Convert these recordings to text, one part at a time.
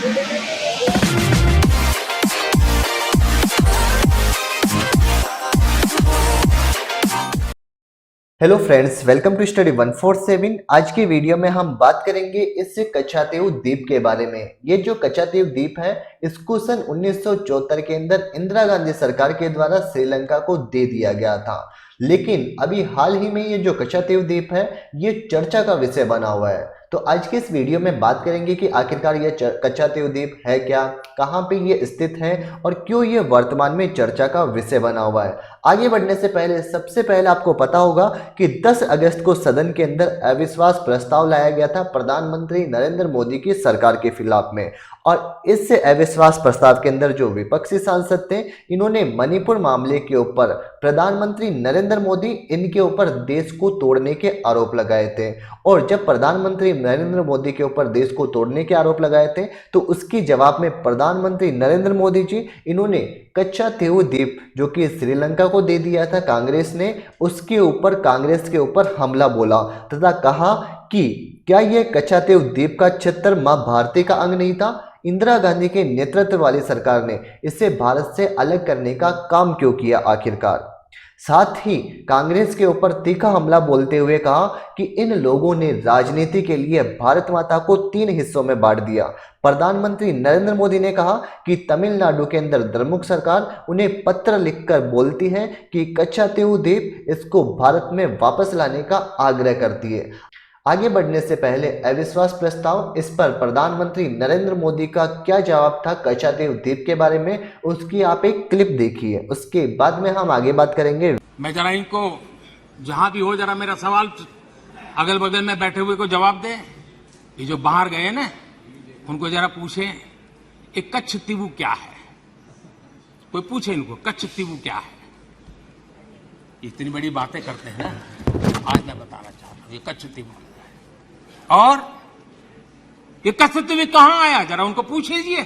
Hello friends, welcome to study 147। आज की video में हम बात करेंगे इस कच्छातीव द्वीप के बारे में। ये जो कच्छातीव द्वीप है, इसको सन 1974 के अंदर इंदिरा गांधी सरकार के द्वारा श्रीलंका को दे दिया गया था। लेकिन अभी हाल ही में ये जो कच्छातीव द्वीप है, ये चर्चा का विषय बना हुआ है। तो आज के इस वीडियो में बात करेंगे कि आखिरकार ये कच्छातीव द्वीप है क्या, कहाँ पे ये स्थित है और क्यों ये वर्तमान में चर्चा का विषय बना हुआ है। आगे बढ़ने से पहले सबसे पहले आपको पता होगा कि 10 अगस्त को सदन के अंदर अविश्वास प्रस्ताव लाया गया था प्रधानमंत्री नरेंद्र मोदी की सरकार के खिलाफ में। और इस अविश्वास प्रस्ताव के अंदर जो विपक्षी सांसद थे, इन्होंने मणिपुर मामले के ऊपर प्रधानमंत्री नरेंद्र मोदी इनके ऊपर देश को तोड़ने के आरोप लगाए थे। और जब प्रधानमंत्री नरेंद्र मोदी के ऊपर देश को तोड़ने के आरोप लगाए थे, तो उसकी जवाब में प्रधानमंत्री नरेंद्र मोदी जी इन्होंने कच्छातीव द्वीप जो कि श्रीलंका को दे दिया था कांग्रेस ने, उसके ऊपर कांग्रेस के ऊपर हमला बोला तथा कहा कि क्या यह कच्छातीव द्वीप का क्षेत्र मां भारती का अंग नहीं था। इंदिरा गांधी के नेतृत्व वाली सरकार ने इसे भारत से अलग करने का काम क्यों किया आखिरकार। साथ ही कांग्रेस के ऊपर तीखा हमला बोलते हुए कहा कि इन लोगों ने राजनीति के लिए भारत माता को 3 हिस्सों में बांट दिया। प्रधानमंत्री नरेंद्र मोदी ने कहा कि तमिलनाडु के अंदर द्रमुक सरकार उन्हें पत्र लिखकर बोलती है कि कच्छातीव द्वीप इसको भारत में वापस लाने का आग्रह करती है। आगे बढ़ने से पहले अविश्वास प्रस्ताव, इस पर प्रधानमंत्री नरेंद्र मोदी का क्या जवाब था कच्छातीव द्वीप के बारे में, उसकी आप एक क्लिप देखिए। उसके बाद में हम आगे बात करेंगे। मैं जरा इनको जहां भी हो जरा मेरा सवाल अगल बगल में बैठे हुए को जवाब दे। ये जो बाहर गए ना, उनको जरा पूछे ये कच्छातीव क्या है। कोई पूछे इनको कच्छातीव क्या है। इतनी बड़ी बातें करते हैं ना, आज मैं बताना चाहता हूं ये कच्छातीव और ये कच्छातीव कहां आया, जरा उनको पूछ लीजिए।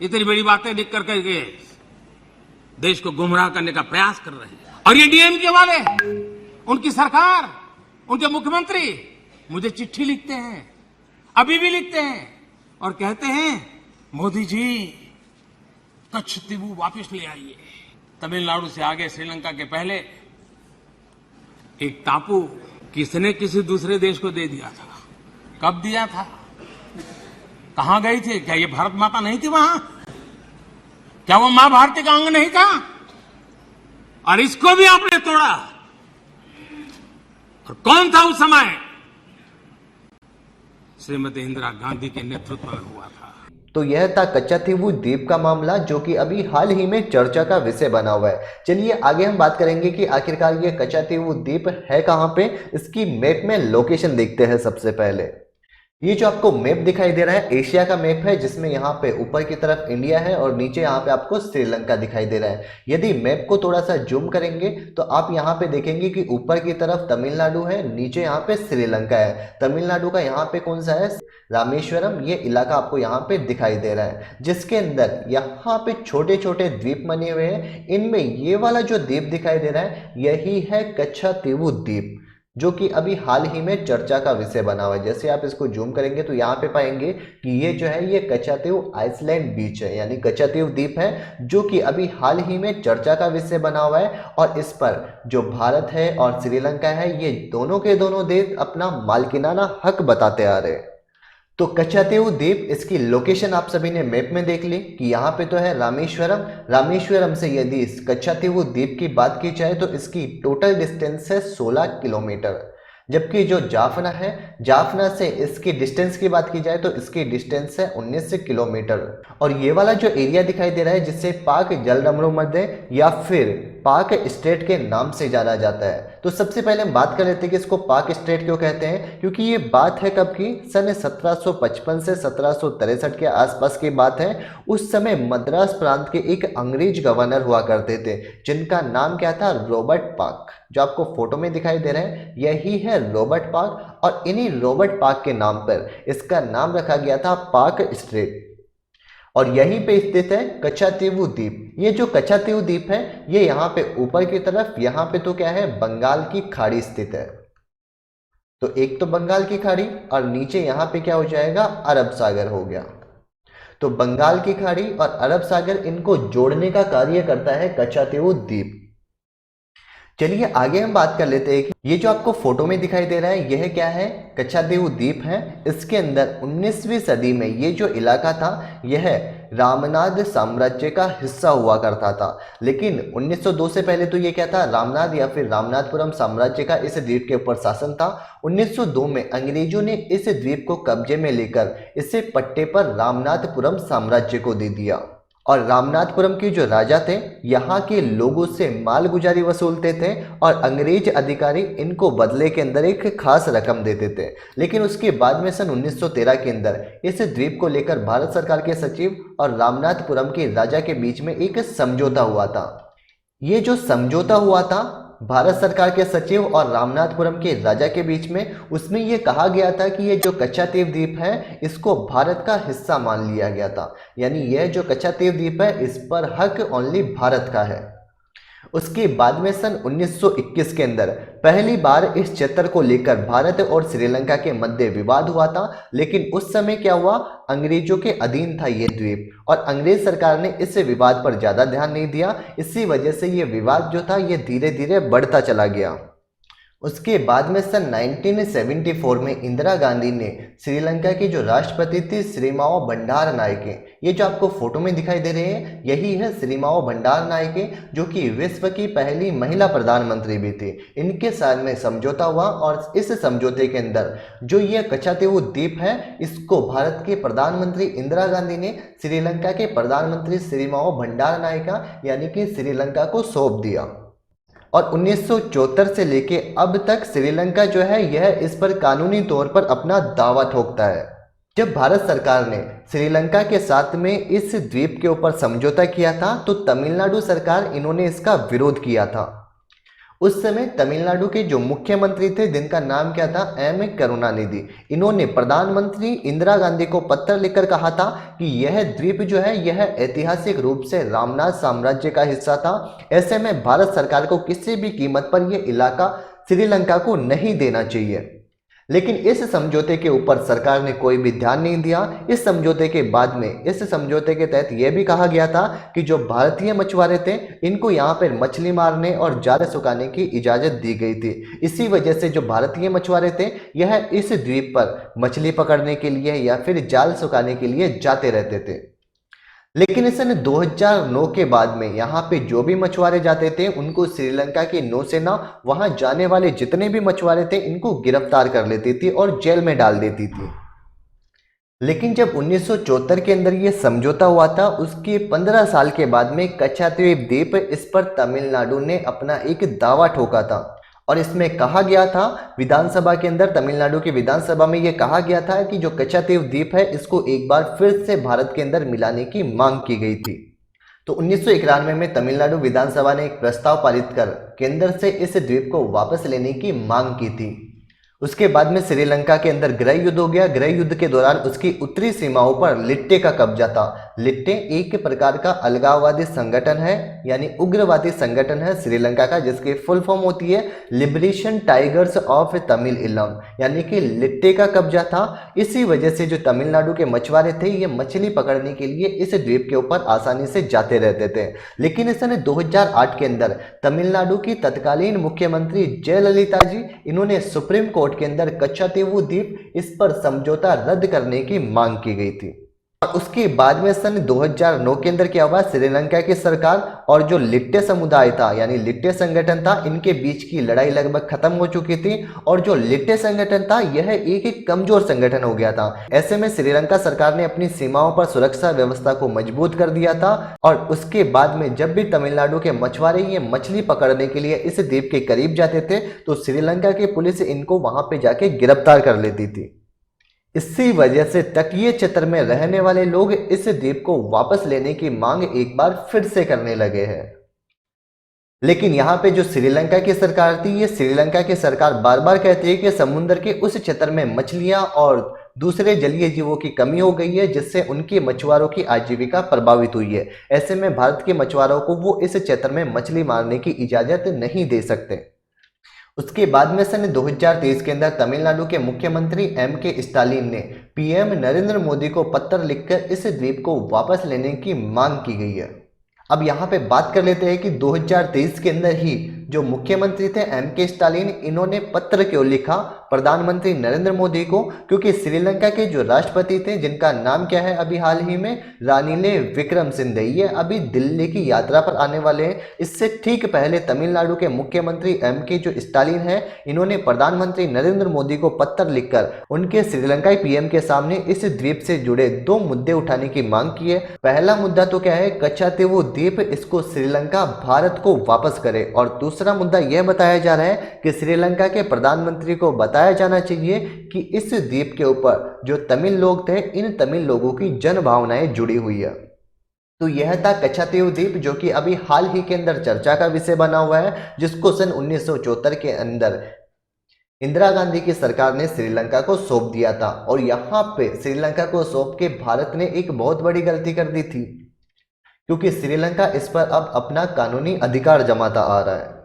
इतनी बड़ी बातें लिख कर करके देश को गुमराह करने का प्रयास कर रहे हैं। और ये डीएमके वाले, उनकी सरकार, उनके मुख्यमंत्री मुझे चिट्ठी लिखते हैं, अभी भी लिखते हैं और कहते हैं मोदी जी कच्छातीव वापस ले आइए। तमिलनाडु से आगे श्रीलंका के पहले एक टापू किसने किसी दूसरे देश को दे दिया था। कब दिया था, कहां गई थी, क्या ये भारत माता नहीं थी वहां, क्या वो मां भारती का अंग नहीं था। और इसको भी आपने तोड़ा। और कौन था उस समय, श्रीमती इंदिरा गांधी के नेतृत्व में हुआ था। तो यह था कच्छातीव द्वीप का मामला, जो कि अभी हाल ही में चर्चा का विषय बना हुआ है। चलिए आगे हम बात करेंगे कि आखिरकार ये कच्छातीव द्वीप है कहां पे। इसकी मैप में लोकेशन देखते हैं। सबसे पहले ये जो आपको मैप दिखाई दे रहा है, एशिया का मैप है, जिसमें यहाँ पे ऊपर की तरफ इंडिया है और नीचे यहाँ पे आपको श्रीलंका दिखाई दे रहा है। यदि मैप को थोड़ा सा जूम करेंगे तो आप यहाँ पे देखेंगे कि ऊपर की तरफ तमिलनाडु है, नीचे यहाँ पे श्रीलंका है। तमिलनाडु का यहाँ पे कौन सा है, रामेश्वरम, ये इलाका आपको यहाँ पे दिखाई दे रहा है, जिसके अंदर यहाँ पे छोटे छोटे द्वीप बने हुए हैं। इनमें ये वाला जो द्वीप दिखाई दे रहा है, यही है कच्छातीव द्वीप, जो कि अभी हाल ही में चर्चा का विषय बना हुआ है। जैसे आप इसको जूम करेंगे तो यहाँ पे पाएंगे कि ये जो है ये कच्छातीव आइसलैंड बीच है, यानी कच्छातीव द्वीप है, जो कि अभी हाल ही में चर्चा का विषय बना हुआ है। और इस पर जो भारत है और श्रीलंका है, ये दोनों के दोनों देश अपना मालकिनाना हक बताते आ रहे हैं। तो कच्छातीव द्वीप, इसकी लोकेशन आप सभी ने मैप में देख ली कि यहाँ पे तो है रामेश्वरम। रामेश्वरम से यदि इस कच्छातीव द्वीप की बात की जाए तो इसकी टोटल डिस्टेंस है 16 किलोमीटर। जबकि जो जाफना है, जाफना से इसकी डिस्टेंस की बात की जाए तो इसकी डिस्टेंस है 19 किलोमीटर। और ये वाला जो एरिया दिखाई दे रहा है, जिसे पाक जलमग्न या फिर पाक स्टेट के नाम से जाना जाता है। तो सबसे पहले हम बात कर लेते हैं कि इसको पाक स्टेट क्यों कहते हैं, क्योंकि ये बात है कब की, सन 1755 से 1763 के आसपास की बात है। उस समय मद्रास प्रांत के एक अंग्रेज गवर्नर हुआ करते थे, जिनका नाम क्या था, रॉबर्ट पार्क। जो आपको फोटो में दिखाई दे रहे हैं, यही है रॉबर्ट पार्क। और इन्हीं रॉबर्ट पार्क के नाम पर इसका नाम रखा गया था पार्क स्ट्रीट। और यहीं पे स्थित है कच्छातीव द्वीप। ये जो कच्छातीव द्वीप है, ये यहाँ पे ऊपर की तरफ, यहाँ पे तो क्या है, बंगाल की खाड़ी स्थित है। तो एक तो बंगाल की खाड़ी और नीचे यहाँ पे क्या हो जाएगा, अरब सागर हो गया। तो बंगाल की खाड़ी और अरब सागर इनको जोड़ने का कार्य करता है कच्छातीवु द्वीप। चलिए आगे हम बात कर लेते हैं कि ये जो आपको फोटो में दिखाई दे रहा है यह क्या है, कच्छातीवु द्वीप है। इसके अंदर 19वीं सदी में ये जो इलाका था यह रामनाद साम्राज्य का हिस्सा हुआ करता था। लेकिन 1902 से पहले तो ये क्या था, रामनाद या फिर रामनाथपुरम साम्राज्य का इस द्वीप के ऊपर शासन था। 1902 में अंग्रेजों ने इस द्वीप को कब्जे में लेकर इसे पट्टे पर रामनाथपुरम साम्राज्य को दे दिया और रामनाथपुरम के जो राजा थे यहाँ के लोगों से मालगुजारी वसूलते थे और अंग्रेज अधिकारी इनको बदले के अंदर एक खास रकम देते थे। लेकिन उसके बाद में सन 1913 के अंदर इस द्वीप को लेकर भारत सरकार के सचिव और रामनाथपुरम के राजा के बीच में एक समझौता हुआ था। ये जो समझौता हुआ था भारत सरकार के सचिव और रामनाथपुरम के राजा के बीच में, उसमें यह कहा गया था कि ये जो कच्छातीव द्वीप है इसको भारत का हिस्सा मान लिया गया था। यानी यह जो कच्छातीव द्वीप है इस पर हक ओनली भारत का है। उसके बाद में सन 1921 के अंदर पहली बार इस क्षेत्र को लेकर भारत और श्रीलंका के मध्य विवाद हुआ था। लेकिन उस समय क्या हुआ, अंग्रेजों के अधीन था ये द्वीप और अंग्रेज सरकार ने इस विवाद पर ज्यादा ध्यान नहीं दिया। इसी वजह से ये विवाद जो था ये धीरे धीरे बढ़ता चला गया। उसके बाद में सन 1974 में इंदिरा गांधी ने श्रीलंका की जो राष्ट्रपति थी श्रीमाओ बंडारनायके, ये जो आपको फोटो में दिखाई दे रहे हैं यही है श्रीमाओ बंडारनायके, जो कि विश्व की पहली महिला प्रधानमंत्री भी थी। इनके साथ में समझौता हुआ और इस समझौते के अंदर जो ये कच्छातीवु द्वीप है इसको भारत के प्रधानमंत्री इंदिरा गांधी ने श्रीलंका के प्रधानमंत्री श्रीमाओ बंडारनायका यानी कि श्रीलंका को सौंप दिया। और 1974 से लेके अब तक श्रीलंका जो है यह इस पर कानूनी तौर पर अपना दावा ठोकता है। जब भारत सरकार ने श्रीलंका के साथ में इस द्वीप के ऊपर समझौता किया था तो तमिलनाडु सरकार इन्होंने इसका विरोध किया था। उस समय तमिलनाडु के जो मुख्यमंत्री थे जिनका नाम क्या था, एम करुणानिधि, इन्होंने प्रधानमंत्री इंदिरा गांधी को पत्र लिखकर कहा था कि यह द्वीप जो है यह ऐतिहासिक रूप से रामनाथ साम्राज्य का हिस्सा था। ऐसे में भारत सरकार को किसी भी कीमत पर यह इलाका श्रीलंका को नहीं देना चाहिए। लेकिन इस समझौते के ऊपर सरकार ने कोई भी ध्यान नहीं दिया। इस समझौते के बाद में इस समझौते के तहत यह भी कहा गया था कि जो भारतीय मछुआरे थे इनको यहाँ पर मछली मारने और जाल सुखाने की इजाजत दी गई थी। इसी वजह से जो भारतीय मछुआरे थे यह इस द्वीप पर मछली पकड़ने के लिए या फिर जाल सुखाने के लिए जाते रहते थे। लेकिन सन 2009 के बाद में यहाँ पे जो भी मछुआरे जाते थे उनको श्रीलंका की नौसेना वहां जाने वाले जितने भी मछुआरे थे इनको गिरफ्तार कर लेती थी और जेल में डाल देती थी। लेकिन जब 1974 के अंदर ये समझौता हुआ था उसके 15 साल के बाद में कच्छातीव द्वीप इस पर तमिलनाडु ने अपना एक दावा ठोका था और इसमें कहा गया था विधानसभा के अंदर, तमिलनाडु की विधानसभा में यह कहा गया था कि जो कच्छातीव द्वीप है इसको एक बार फिर से भारत के अंदर मिलाने की मांग की गई थी। तो 1991 में तमिलनाडु विधानसभा ने एक प्रस्ताव पारित कर केंद्र से इस द्वीप को वापस लेने की मांग की थी। उसके बाद में श्रीलंका के अंदर गृह युद्ध हो गया। गृह युद्ध के दौरान उसकी उत्तरी सीमाओं पर लिट्टे का कब्जा था। लिट्टे एक प्रकार का अलगाववादी संगठन है यानी उग्रवादी संगठन है श्रीलंका का, जिसकी फुल फॉर्म होती है लिबरेशन टाइगर्स ऑफ तमिल इलम, यानी कि लिट्टे का कब्जा था। इसी वजह से जो तमिलनाडु के मछुआरे थे ये मछली पकड़ने के लिए इस द्वीप के ऊपर आसानी से जाते रहते थे। लेकिन सन 2008 के अंदर तमिलनाडु की तत्कालीन मुख्यमंत्री जयललिता जी इन्होंने सुप्रीम कोर्ट के अंदर कच्छातीवु द्वीप इस पर समझौता रद्द करने की मांग की गई थी। और उसके बाद में सन 2009 के अंदर क्या हुआ, श्रीलंका की सरकार और जो लिट्टे समुदाय था यानी लिट्टे संगठन था इनके बीच की लड़ाई लगभग खत्म हो चुकी थी और जो लिट्टे संगठन था यह एक कमजोर संगठन हो गया था। ऐसे में श्रीलंका सरकार ने अपनी सीमाओं पर सुरक्षा व्यवस्था को मजबूत कर दिया था और उसके बाद में जब भी तमिलनाडु के मछुआरे ये मछली पकड़ने के लिए इस द्वीप के करीब जाते थे तो श्रीलंका की पुलिस इनको वहां पे जाके गिरफ्तार कर लेती थी। इसी वजह से तटीय क्षेत्र में रहने वाले लोग इस द्वीप को वापस लेने की मांग एक बार फिर से करने लगे हैं। लेकिन यहाँ पे जो श्रीलंका की सरकार थी, ये श्रीलंका की सरकार बार बार कहती है कि समुद्र के उस क्षेत्र में मछलियां और दूसरे जलीय जीवों की कमी हो गई है जिससे उनके मछुआरों की आजीविका प्रभावित हुई है। ऐसे में भारत के मछुआरों को वो इस क्षेत्र में मछली मारने की इजाजत नहीं दे सकते। उसके बाद में सन 2023 के अंदर तमिलनाडु के मुख्यमंत्री के स्टालिन ने पीएम नरेंद्र मोदी को पत्र लिखकर इस द्वीप को वापस लेने की मांग की गई है। अब यहाँ पे बात कर लेते हैं कि 2023 के अंदर ही जो मुख्यमंत्री थे के स्टालिन, इन्होंने पत्र क्यों लिखा प्रधानमंत्री नरेंद्र मोदी को, क्योंकि श्रीलंका के जो राष्ट्रपति थे जिनका नाम क्या है अभी हाल ही में रानिले विक्रमसिंघे, ये अभी दिल्ली की यात्रा पर आने वाले हैं। इससे ठीक पहले तमिलनाडु के मुख्यमंत्री के जो स्टालिन है, इन्होंने प्रधानमंत्री नरेंद्र मोदी को पत्र लिखकर उनके श्रीलंकाई पीएम के सामने इस द्वीप से जुड़े 2 मुद्दे उठाने की मांग की है। पहला मुद्दा तो क्या है, कच्छातीवु द्वीप इसको श्रीलंका भारत को वापस करे, और दूसरा मुद्दा यह बताया जा रहा है कि श्रीलंका के प्रधानमंत्री को बताया जाना चाहिए कि इस द्वीप के ऊपर जो तमिल लोग थे, इन तमिल लोगों की जन भावनाएं जुड़ी हुई है। तो यह था कच्छातीवु द्वीप, जो कि अभी हाल ही के अंदर चर्चा का विषय बना हुआ है, जिसको सन 1974 के अंदर इंदिरा गांधी की सरकार ने श्रीलंका को सौंप दिया था। और यहाँ पे श्रीलंका को सौंप के भारत ने एक बहुत बड़ी गलती कर दी थी, क्योंकि श्रीलंका इस पर अब अपना कानूनी अधिकार जमाता आ रहा है।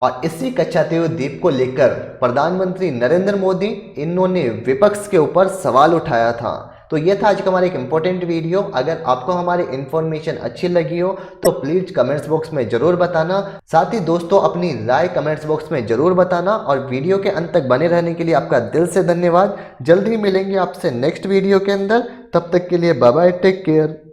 और इसी कच्छातीवु द्वीप को लेकर प्रधानमंत्री नरेंद्र मोदी, इन्होंने विपक्ष के ऊपर सवाल उठाया था। तो यह था आज का हमारा एक इंपॉर्टेंट वीडियो। अगर आपको हमारी इन्फॉर्मेशन अच्छी लगी हो तो प्लीज कमेंट्स बॉक्स में जरूर बताना। साथ ही दोस्तों अपनी राय कमेंट्स बॉक्स में जरूर बताना, और वीडियो के अंत तक बने रहने के लिए आपका दिल से धन्यवाद। जल्द ही मिलेंगे आपसे नेक्स्ट वीडियो के अंदर, तब तक के लिए बाय बाय, टेक केयर।